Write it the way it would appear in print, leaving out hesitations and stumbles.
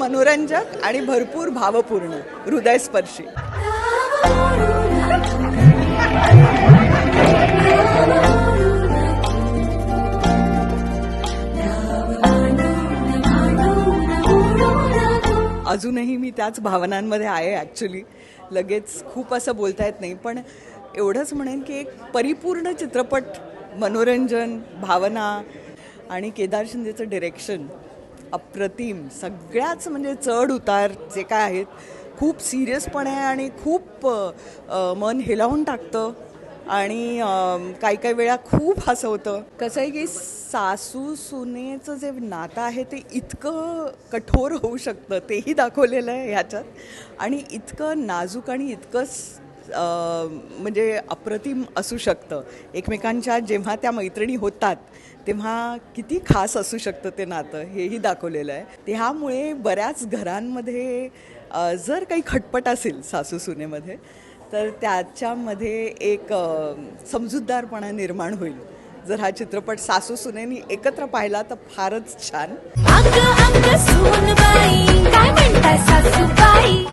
मनोरंजक आणि भरपूर भावपूर्ण, हृदयस्पर्शी. अजूनही मी त्याच भावनांमध्ये आहे. ॲक्च्युली लगेच खूप असं बोलता येत नाही, पण एवढंच म्हणेन की एक परिपूर्ण चित्रपट, मनोरंजन, भावना आणि केदार शिंदेचं डिरेक्शन अप्रतिम. सगळ्याच म्हणजे चढ उतार जे काय आहेत, खूप सिरियसपणे आणि खूप मन हेलावून टाकतं आणि काही काही वेळा खूप हसवतं. कसं आहे की सासू सुनेचं जे नातं आहे ते इतकं कठोर होऊ शकतं, तेही दाखवलेलं आहे ह्याच्यात. आणि इतकं नाजूक आणि इतकंच म्हणजे अप्रतिम असू शकतं. एकमेकांच्या जेव्हा त्या मैत्रिणी होतात तेव्हा किती खास असू शकतं ते नातं, हेही दाखवलेलं आहे. त्यामुळे बऱ्याच घरांमध्ये जर काही खटपट असेल सासू सुनेमध्ये, तर त्याच्यामध्ये एक समजूतदारपणा निर्माण होईल. जर हा चित्रपट सासू सुनेनी एकत्र पाहिला तर फारच छान.